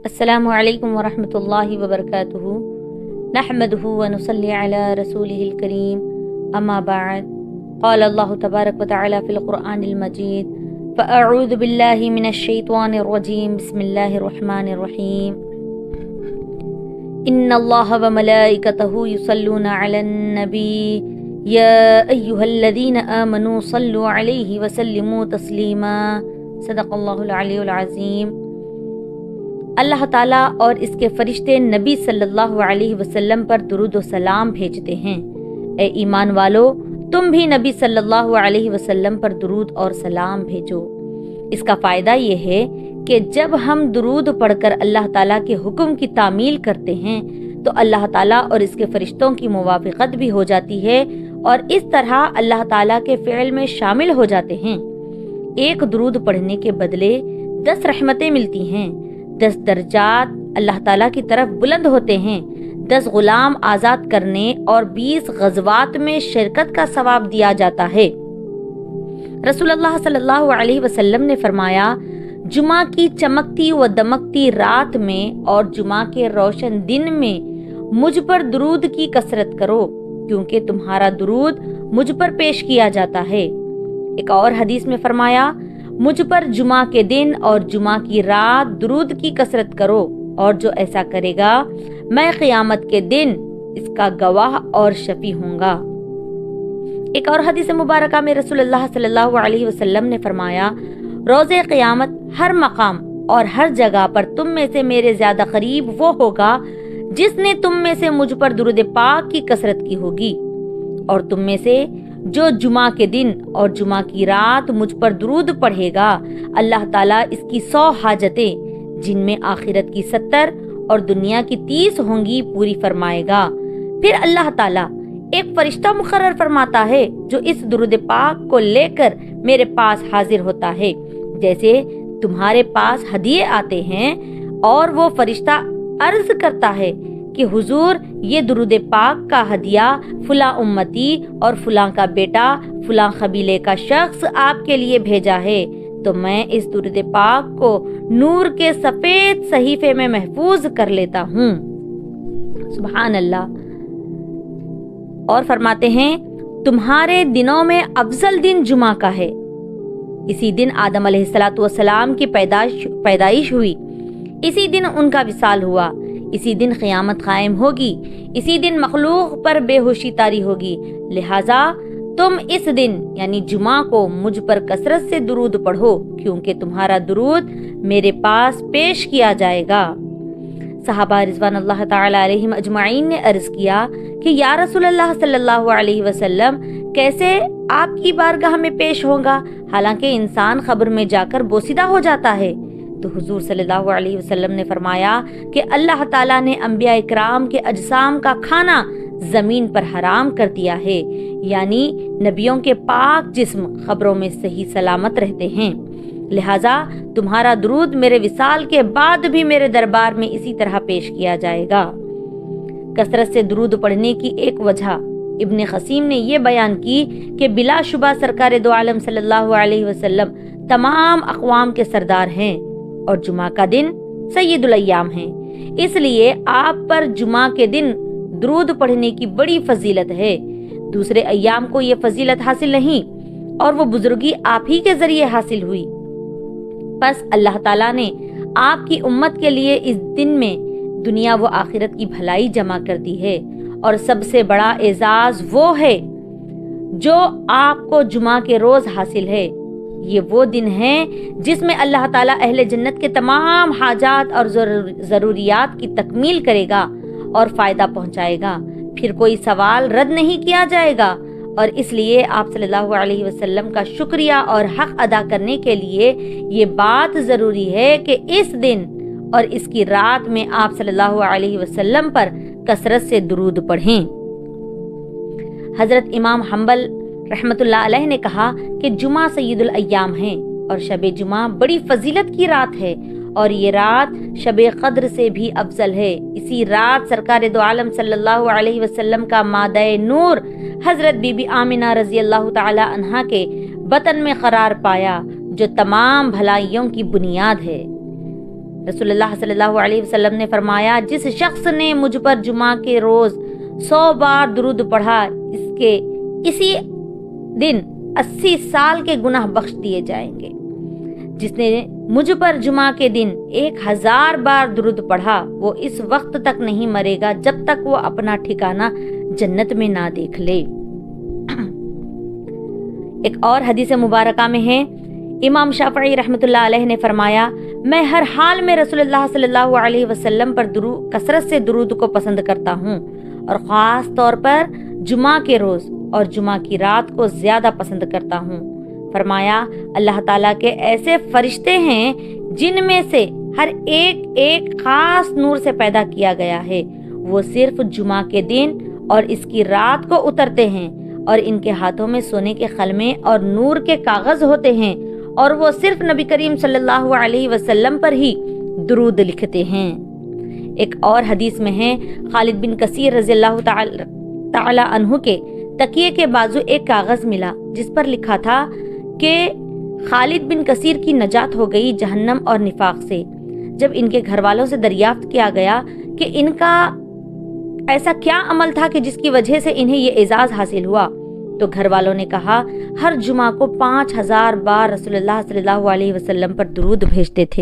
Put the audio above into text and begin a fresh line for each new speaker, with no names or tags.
السلام علیکم ورحمۃ اللہ وبرکاتہ نحمدہ ونصلی علی رسولہ الکریم اما بعد قال اللہ تبارک وتعالی فی القرآن المجید فاعوذ باللہ من الشیطان الرجیم بسم اللہ الرحمن الرحیم ان اللہ وملائکتہ یصلون علی النبی یا ایہا الذین آمنوا صلوا علیہ وسلموا تسلیما صدق اللہ العلی العظیم۔ اللہ تعالیٰ اور اس کے فرشتے نبی صلی اللہ علیہ وسلم پر درود و سلام بھیجتے ہیں۔ اے ایمان والو، تم بھی نبی صلی اللہ علیہ وسلم پر درود اور سلام بھیجو۔ اس کا فائدہ یہ ہے کہ جب ہم درود پڑھ کر اللہ تعالیٰ کے حکم کی تعمیل کرتے ہیں تو اللہ تعالیٰ اور اس کے فرشتوں کی موافقت بھی ہو جاتی ہے اور اس طرح اللہ تعالیٰ کے فعل میں شامل ہو جاتے ہیں۔ ایک درود پڑھنے کے بدلے 10 رحمتیں ملتی ہیں، 10 درجات اللہ تعالیٰ کی طرف بلند ہوتے ہیں، 10 غلام آزاد کرنے اور 20 غزوات میں شرکت کا ثواب دیا جاتا ہے۔ رسول اللہ صلی اللہ علیہ وسلم نے فرمایا، جمعہ کی چمکتی و دمکتی رات میں اور جمعہ کے روشن دن میں مجھ پر درود کی کثرت کرو، کیونکہ تمہارا درود مجھ پر پیش کیا جاتا ہے۔ ایک اور حدیث میں فرمایا، مجھ پر جمعہ کے دن اور جمعہ کی رات درود کی کثرت کرو، اور جو ایسا کرے گا میں قیامت کے دن اس کا گواہ اور شفیع ہوں گا۔ ایک اور حدیث مبارکہ میں رسول اللہ صلی اللہ علیہ وسلم نے فرمایا، روز قیامت ہر مقام اور ہر جگہ پر تم میں سے میرے زیادہ قریب وہ ہوگا جس نے تم میں سے مجھ پر درود پاک کی کثرت کی ہوگی، اور تم میں سے جو جمعہ کے دن اور جمعہ کی رات مجھ پر درود پڑھے گا، اللہ تعالیٰ اس کی 100 حاجتیں، جن میں آخرت کی 70 اور دنیا کی 30 ہوں گی، پوری فرمائے گا۔ پھر اللہ تعالیٰ ایک فرشتہ مقرر فرماتا ہے جو اس درود پاک کو لے کر میرے پاس حاضر ہوتا ہے، جیسے تمہارے پاس ہدیے آتے ہیں، اور وہ فرشتہ عرض کرتا ہے کہ حضور، یہ درود پاک کا ہدیہ فلاں امتی اور فلاں کا بیٹا فلاں قبیلے کا شخص آپ کے لیے بھیجا ہے، تو میں اس درود پاک کو نور کے سفید صحیفے میں محفوظ کر لیتا ہوں۔ سبحان اللہ۔ اور فرماتے ہیں، تمہارے دنوں میں افضل دن جمعہ کا ہے۔ اسی دن آدم علیہ السلام کی پیدائش ہوئی، اسی دن ان کا وصال ہوا، اسی دن قیامت قائم ہوگی، اسی دن مخلوق پر بے ہوشی طاری ہوگی، لہٰذا تم اس دن یعنی جمعہ کو مجھ پر کثرت سے درود پڑھو، کیونکہ تمہارا درود میرے پاس پیش کیا جائے گا۔ صحابہ رضوان اللہ تعالی علیہم اجمعین نے عرض کیا کہ یا رسول اللہ صلی اللہ علیہ وسلم، کیسے آپ کی بارگاہ میں پیش ہوگا، حالانکہ انسان قبر میں جا کر بوسیدہ ہو جاتا ہے؟ تو حضور صلی اللہ علیہ وسلم نے فرمایا کہ اللہ تعالیٰ نے انبیاء اکرام کے اجسام کا کھانا زمین پر حرام کر دیا ہے، یعنی نبیوں کے پاک جسم قبروں میں صحیح سلامت رہتے ہیں، لہٰذا تمہارا درود میرے وصال کے بعد بھی میرے دربار میں اسی طرح پیش کیا جائے گا۔ کثرت سے درود پڑھنے کی ایک وجہ ابن قسیم نے یہ بیان کی کہ بلا شبہ سرکار دو عالم صلی اللہ علیہ وسلم تمام اقوام کے سردار ہیں، اور جمعہ کا دن سید الایام ہیں، اس لیے آپ پر جمعہ کے دن درود پڑھنے کی بڑی فضیلت ہے۔ دوسرے ایام کو یہ فضیلت حاصل نہیں، اور وہ بزرگی آپ ہی کے ذریعے حاصل ہوئی۔ بس اللہ تعالیٰ نے آپ کی امت کے لیے اس دن میں دنیا و آخرت کی بھلائی جمع کر دی ہے، اور سب سے بڑا اعزاز وہ ہے جو آپ کو جمعہ کے روز حاصل ہے۔ یہ وہ دن ہے جس میں اللہ تعالیٰ اہل جنت کے تمام حاجات اور ضروریات کی تکمیل کرے گا اور فائدہ پہنچائے گا، پھر کوئی سوال رد نہیں کیا جائے گا، اور اس لیے آپ صلی اللہ علیہ وسلم کا شکریہ اور حق ادا کرنے کے لیے یہ بات ضروری ہے کہ اس دن اور اس کی رات میں آپ صلی اللہ علیہ وسلم پر کثرت سے درود پڑھیں۔ حضرت امام حنبل رحمت اللہ علیہ نے کہا کہ جمعہ سید الایام ہے، اور شب جمعہ بڑی فضیلت کی رات ہے، اور یہ رات شب قدر سے بھی افضل ہے۔ اسی رات سرکار دو عالم صلی اللہ علیہ وسلم کا مادہ نور حضرت بی بی آمنہ رضی اللہ تعالی عنہا کے بطن میں قرار پایا، جو تمام بھلائیوں کی بنیاد ہے۔ رسول اللہ صلی اللہ علیہ وسلم نے فرمایا جس شخص نے مجھ پر جمعہ کے روز 100 بار درود پڑھا اس کے اسی دن 80 سال کے گناہ بخش دیے جائیں گے۔ جس نے مجھ پر جمعہ کے دن 1000 بار درود پڑھا وہ اس وقت تک نہیں مرے گا جب تک وہ اپنا ٹھکانہ جنت میں نہ دیکھ لے۔ ایک اور حدیث مبارکہ میں ہے، امام شافعی رحمۃ اللہ علیہ نے فرمایا میں ہر حال میں رسول اللہ صلی اللہ علیہ وسلم پر کثرت سے درود کو پسند کرتا ہوں اور خاص طور پر جمعہ کے روز اور جمعہ کی رات کو زیادہ پسند کرتا ہوں۔ فرمایا اللہ تعالیٰ کے ایسے فرشتے ہیں جن میں سے ہر ایک خاص نور سے پیدا کیا گیا ہے، وہ صرف جمعہ کے دن اور اس کی رات کو اترتے ہیں اور ان کے ہاتھوں میں سونے کے خلمے اور نور کے کاغذ ہوتے ہیں اور وہ صرف نبی کریم صلی اللہ علیہ وسلم پر ہی درود لکھتے ہیں۔ ایک اور حدیث میں ہے خالد بن کثیر رضی اللہ تعالی عنہ کے تکیے کے بازو ایک کاغذ ملا جس پر لکھا تھا کہ خالد بن کثیر کی نجات ہو گئی جہنم اور نفاق سے۔ جب ان کے گھر والوں سے دریافت کیا گیا کہ ان کا ایسا کیا عمل تھا کہ جس کی وجہ سے انہیں یہ اعزاز حاصل ہوا، تو گھر والوں نے کہا ہر جمعہ کو 5000 بار رسول اللہ صلی اللہ علیہ وسلم پر درود بھیجتے تھے۔